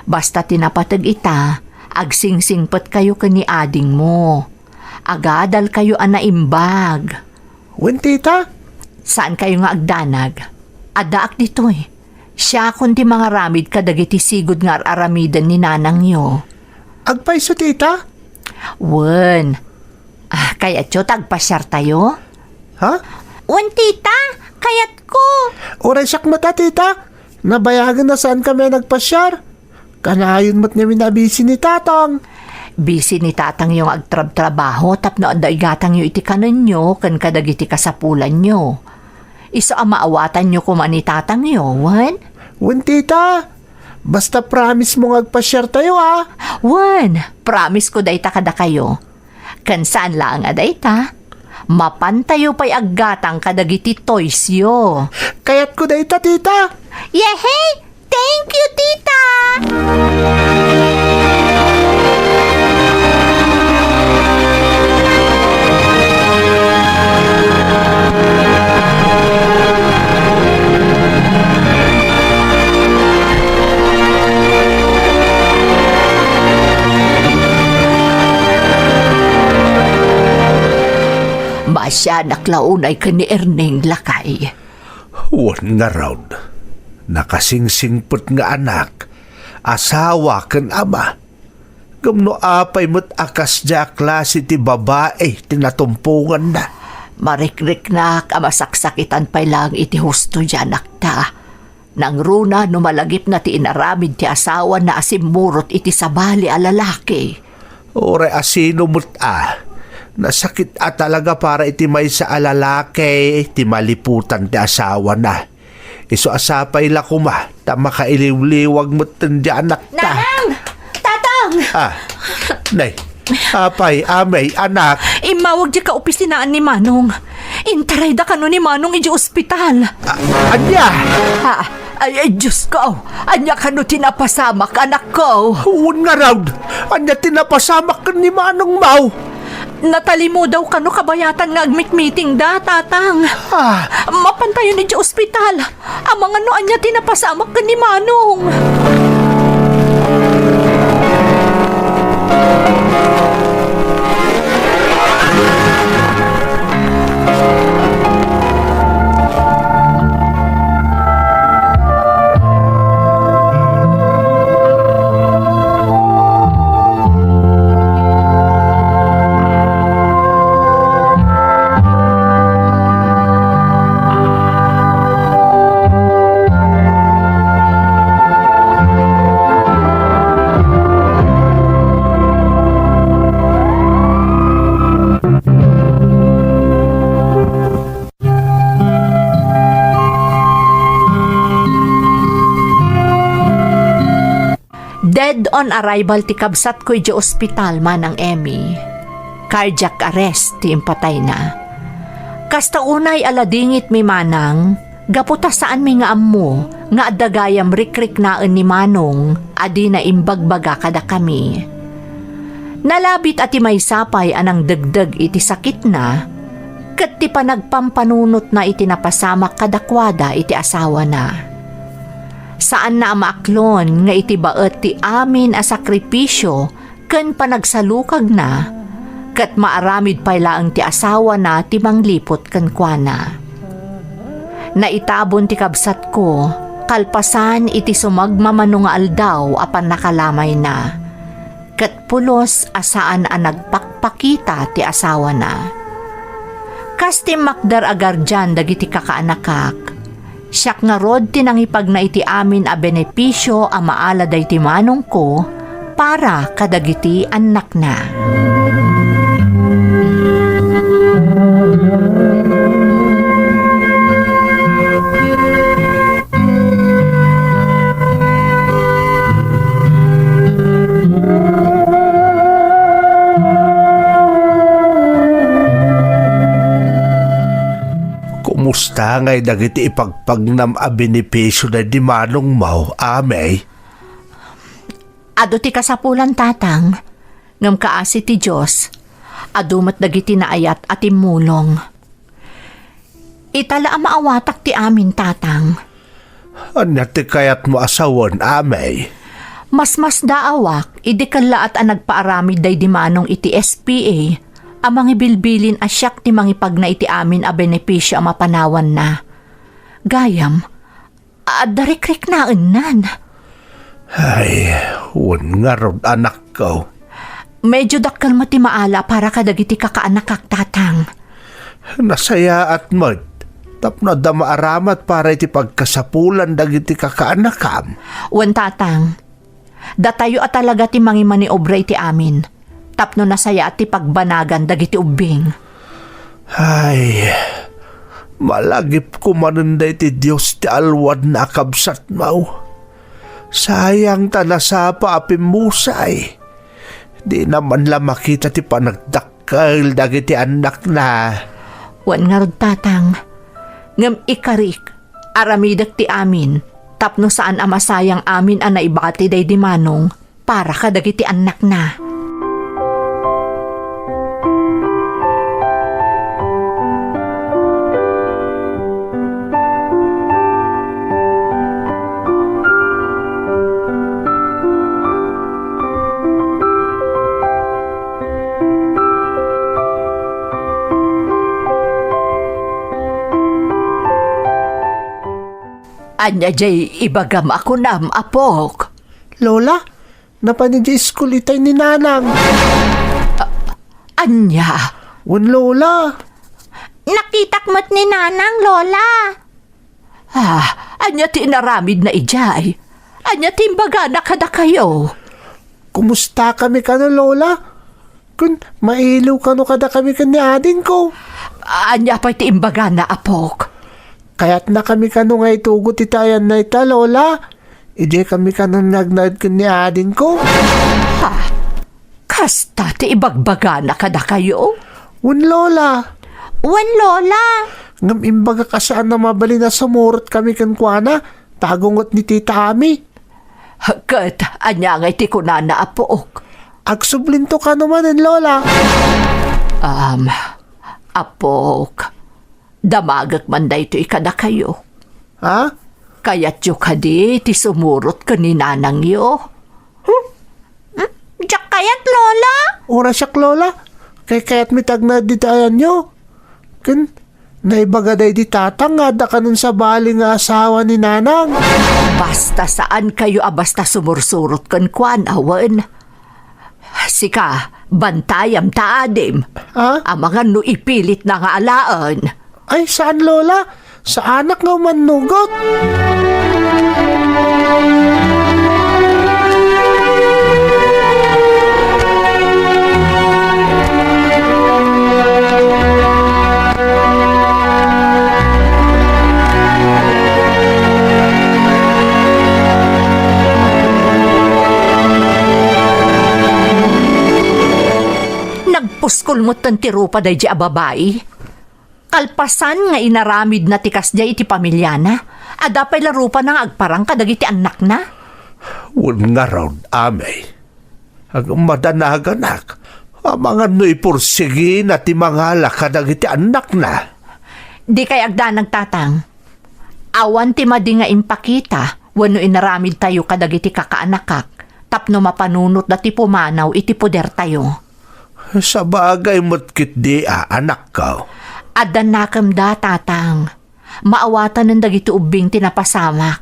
Basta tinapatag ita, agsingsingpet kayo kani ading mo. Agadal kayo anaimbag. Wen, tita? Saan kayo nga agdanag? Adaak dito eh. Siya kundi mga ramid kadagiti sigod nga aramidan ni Nanang yo. Agpaiso, tita? Wen. Kaya tyo tagpasyar tayo? Ha? Tita, kayat ko. Oray siyak mata, tita. Nabayagan na saan kami nagpasyar. Kanayon mo't niya minabisi ni Tatang. Busy ni tatang yung agtrab-trabaho tapno anda igatang yung iti kanan nyo kan kadagiti kasapulan nyo. Iso ang maawatan nyo kuman ni tatang yo, Wan? Wen, tita. Basta promise mo agpasyar tayo, ha? Wan, promise ko dayta kada kayo. Kan saan lang adayta? Mapantayo pa'y aggatang kadagiti toys yo. Kayat ko dayta, tita. Yehey! Thank you, tita! Masya naklaunay ka ni Erning lakay. Wan nga raw. Nakasingsingput nga anak. Asawa kan ama. Gamno apay mo't akas dya klase ti babae tinatumpungan na. Marikrik na kamasaksakitan pa'y lang iti husto dyan nakta. Nang runa numalagip na ti inaramid ti asawa na asimurot iti sabali a lalaki. Ore asino mo't Nasakit talaga para iti may sa alalaki, iti maliputan ti asawa na. Iso asapay la kuma, ta makailiw-liwag mo tindi anak ta. Nanang! Tatang! Nay, apay, amay, anak. Imawag di ka opisinaan ni Manong. Intaray da kano ni Manong iji ospital. Anya! Ay, Diyos ko. Anya kano tinapasamak, anak ko. Huwag nga raw. Anya tinapasamak ka ni Manong Mau. Natali mo daw kano kabayatan nga agmit-meeting da, tatang. Mapantayon ni ospital. Amang ano anya tinapasamak ka ni Manong. Dead on arrival ti kabsat ko iti ospital manang Emmy. Cardiac arrest ti impatay na. Kasta unay aladingit mi manang, gaputa saan mi nga ammo, nga adagayam rikrik naan ni Manong, adi na imbagbaga kada kami. Nalabit at may sapay anang dagdag iti sakit na, kat ti panagpampanunot na iti napasamak kadakwada iti asawa na. Saan na maaklon nga iti baet ti amin a sakripisyo ken panagsalukag na ket maaramid pay laeng ti asawa na ti manglipot ken kuana. Naitabon ti kabsat ko kalpasan iti sumagmamano nga aldaw apan nakalamay na ket pulos asaan a nagpakpakita ti asawa na. Kas ti makdar agarjan dagiti kakaanakak. Siyak nga rod tinangipag na iti amin a benepisyo a maaladay ti Manong ko para kadagiti anak na. Kumusta ngay dagiti ipagpagnam a benepisyo na di Manong Mau, amay? Ado ti kasapulan tatang, ngam kaasi ti Diyos, adumat dagiti naayat at imulong. Itala ang maawatak ti amin tatang. Anya ti kayat mo asawan, amay? Mas daawak, idikala at ang nagpaaramid day di Manong iti SPA, amang ibilbilin asyak ti mangipag na iti amin a benepisyo a mapanawan na. Gayam, adarikrik na enan. Ay, huwag nga rod anak ko. Medyo dakkel mo ti maala para kadagiti kakaanak tatang. Nasaya at mod. Tapno da maaramat para iti pagkasapulan dagiti kakaanakam. Wan tatang, datayo at talaga ti mangimani obra iti amin. Tapno nasaya at ti pagbanagan dagiti ubing. Ay, malagip ko manunday ti Diyos ti alwad na kabsat mau. Sayang tanasapa apimusay. Di naman la makita ti panagdakkel dagiti anak na. Wan nga rod tatang, ngam ikarik, aramidak ti amin, tapno saan amasayang amin a naibati day di Manong, para kadagiti anak na. Anya jay ibagam ako nam apok. Lola, napanidya iskulitay ni Nanang. Anya? Wan Lola. Nakitak mo't ni Nanang, Lola. Anya tinaramid na ijay. Anya timbaga na kada kayo. Kumusta kami kano, Lola? Kun mailaw ka no kada kami kan ni ading ko. Anya pa iti imbaga na apok. Kaya't na kami kano nga itugot itayan na ita, Lola. Ije kami kano nagnad kan ni ading ko. Kasta ti ibagbaga na kada kayo. Lola. Wan, Lola. Ngam imbaga ka saan na mabali na sumurot kami kan kuana. Tagungot ni Tita Ami. Kat, anya nga iti kunana apok. Agsublinto ka naman, Lola. Apok, damagak man da ito ikada kayo. Ha? Kaya't yu kadi ti sumurot ka ni nanang yo. Diyak kayat, Lola. Ora siyak, Lola. Kaya't mitag na ditayan nyo. Kun, naibagaday di tatang nga da kanun sa bali nga asawa ni nanang. Basta saan kayo basta sumursurot kan kwan awan. Sika, bantayam taadim. Ha? Amangan no ipilit na nga alaan. Ay, saan, Lola? Sa anak nga manugot. Nagpuskol mo tan tirupa day di ababay. Kalpasan nga inaramid na tikas di iti pamilyana. Adapay larupa nang agparang kadagiti anak na. Wun nga raw, amay. Ang madanaganak. Amangan no ipursigi na ti mga lakadag iti anak na. Di kay agda nagtatang. Awan ti madi nga impakita wano inaramid tayo kadagiti kakaanakak. Tapno mapanunot na ti pumanaw iti poder tayo. Sa bagay mo't kit di anak ka. Adan nakam da tatang. Maawatan ng dagiti ubing tinapasamak.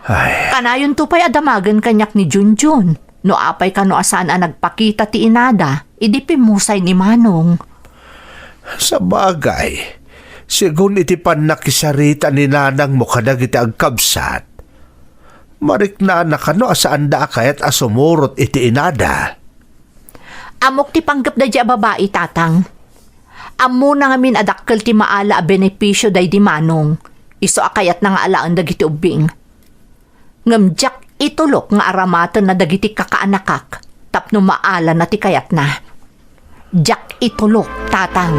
Ay, Kanayon to pa'y adamagan kanyak ni Junjun. No apay kano asaan ang nagpakita ti inada. Idipimusay ni Manong. sa bagay. Sigun iti panakisarita ni nanang mo kadag iti agkabsat. Marikna na kano asaan da kayat asumurot iti inada. Amok ti panggap da di babae tatang. Amo na ngamin adakkel ti maala a benepisyo day di Manong. Iso akayat na nga alaan dagiti ubing. Ngamjak itulok nga aramatan na dagiti kakaanakak. Tapno maala na ti kayat na. Jak itulok tatang.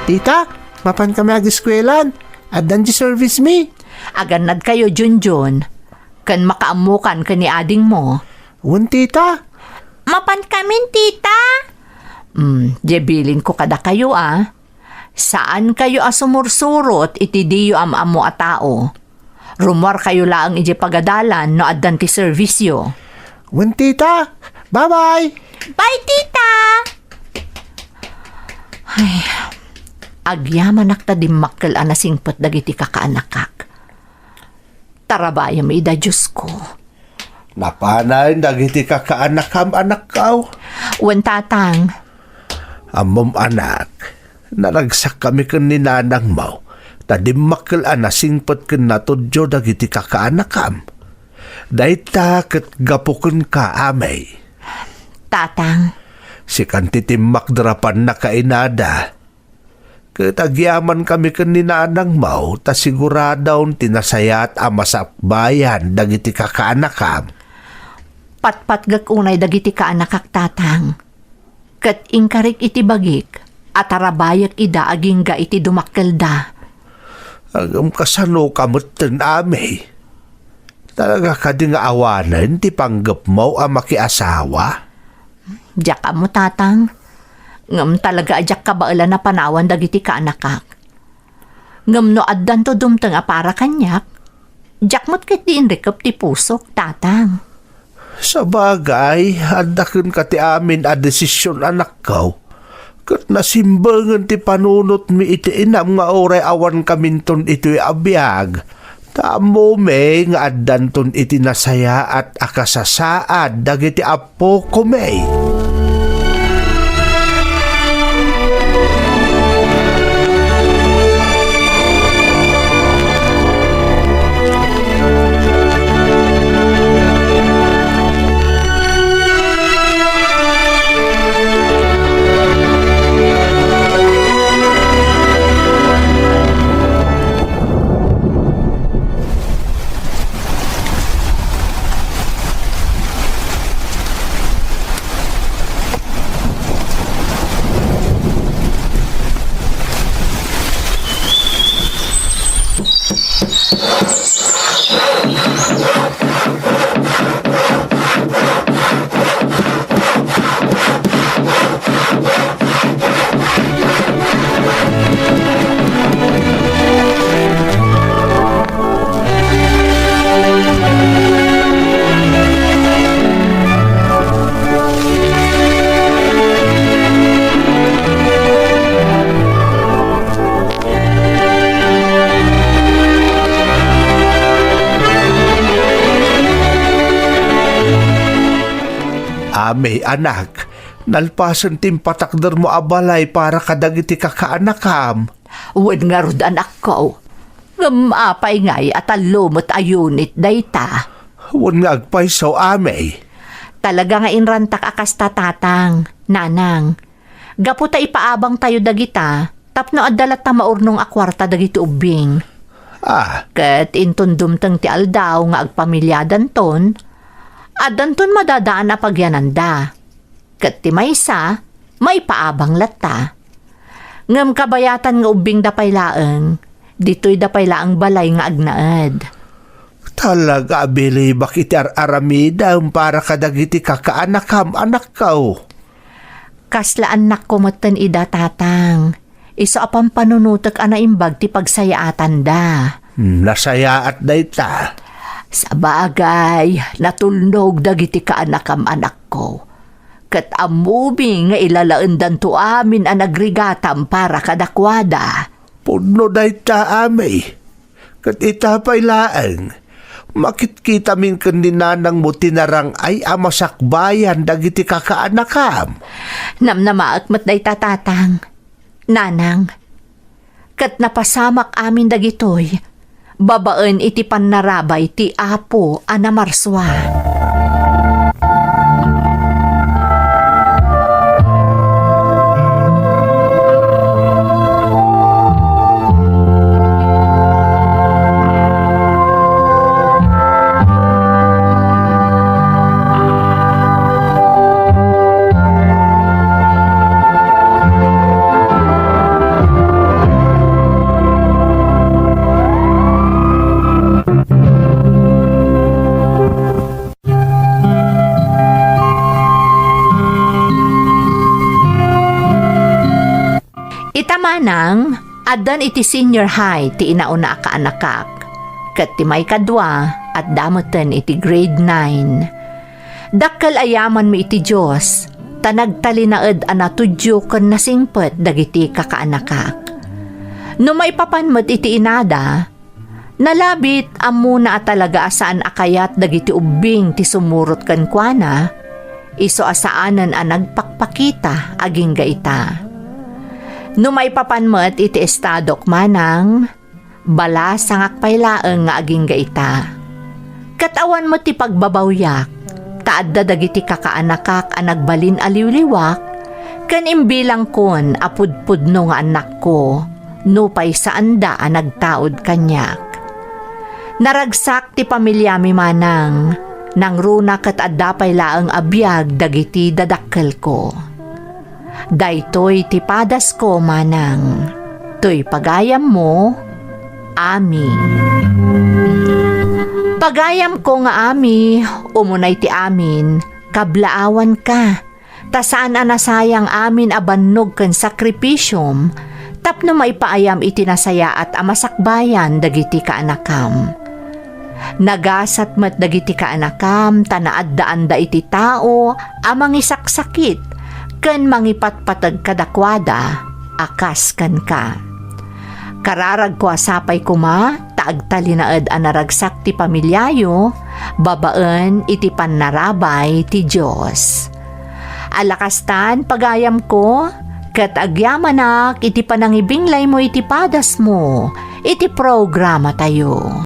Tita, mapan kami ag-eskwelan. At dan di service me. Aganad kayo Junjun. Kan makaamukan ka ni ading mo. Wan, tita. Mapan kamin, tita. Jebilin ko kada kayo Saan kayo sumursurot iti diyo amo a tao? Rumor kayo laang iti pagadalan no addan ti servisyo. Wan, tita. Bye-bye. Bye, tita. Agyaman nakta dimmakkel anasingpot dagiti kakaanakak. Tarabaya may da Diyos ko. Napanay dagiti kakaanakam anak kaw. Wen tatang, Amom anak, naragsak kami kan ni nanang mo. Tadimmakkel anasingpot ken natudyo dagiti kakaanakam. Dayta ket gapukon ka amay. tatang, Si kantitimmak drapan na kainada. Katagyaman kami kan ni nanang mo, ta siguradaw tinasayat amasakbayan dagiti kakaanakam. patpatgak unay dagiti kaanakak tatang. Kat ingkarik iti bagik, at tarabayak ida aging ga iti dumakkel da. Agam kasano kamot ten amay. Talaga ka di nga awanan, ti panggap mo ang makiasawa? Diyak mo tatang. Ngam talaga ajak kabaala na panawan dagiti kaanakak. Ngam no addan to dumtang para kanyak. Diyak mo't kit di inrekap ti pusok tatang. Sa bagay, andakin ka ti amin a desisyon anak ko. Kat nasimbangan ti panunot mi iti inam nga oray awan kaminton ito'y abiyag. Tamo me nga addanton iti nasaya at akasasaad dagiti apo ko me. May anak, nalpasan tim patakder mo abalay para kadagiti kakaanakam. Uwan nga rod anak ko. Apay ngay at alumot ayunit dayta. Uwan nga agpaysaw amay. Talaga nga inrantak akas tatatang, nanang. Gaputa ipaabang tayo dagita, tapno adalat ta maurnong akwarta dagiti ubing. Ket intundum tang ti aldaw nga agpamilyadan ton, adanton madadaan na pagyananda. Ket ti maysa, may paabang latta. Ngem kabayatan nga ubing dapay laeng, dito'y dapay laeng balay nga agnaed. Talaga abili bakit aramidam para kadagiti kakaanakam anak kao. Kasla anak ko matan ida tatang. Iso apang panunutek ana imbag ti pagsayaatan da. Nasayaat dayta. Sa bagay, natulnog dagiti kaanakam anak ko. Kat amubing nga ilalaendan to amin ang nagrigatam para kadakwada. Puno dayta amay. Kat itapay laeng. Makit-kita min kandinanang mo tinarang ay amasakbayan dagiti kakaanakam. Namnamaak mat dayta tatang. Nanang, kat napasamak amin dagitoy. Babaen iti panarabay ti apo anamarswa. Itamanang, adan iti senior high ti inauna ka anakak. Kat ti may kadwa at damutan iti grade 9. Dakkal ayaman mi iti Diyos, tanagtalinaed anatudyo ken nasingpet dagiti kakaanakak. No may papanmet iti inada, nalabit amuna talaga asaan akayat dagiti ubing ti sumurot ken kuana, iso asaanan ang nagpakpakita aging gaita. No may papanmet iti estadok manang, bala sangak paylaeng nga aging gaita. Katawan mo ti pagbabawyak, taadda dagiti kakaanakak ang nagbalin aliwliwak, kan imbilang kon apudpudno nga anak ko, no pay saan da ang nagtaod kanyak. Naragsak ti pamilyami manang, nang runa kat adda paylaeng abiyag dagiti dadakkel ko. Daytoy ti padas ko manang, toy pagayam mo, ami. Pagayam ko nga ami, umunay ti amin, kablaawan ka, tasaan nasayang amin abannog ken sakripisyom, tapno maipaayam iti nasaya at amasakbayan dagiti kaanakam. Nagasat met dagiti kaanakam, tanaad daan da iti tao, amang isaksakit, ken mangipatpatag kadakwada, akas kan ka. Kararag ko asapay kuma, taagtalinaed anaragsak ti pamilyayo, babaan iti panarabay ti Diyos. Alakastan pagayam ko, ket agyamanak iti panangibinglay mo iti padas mo, iti programa tayo.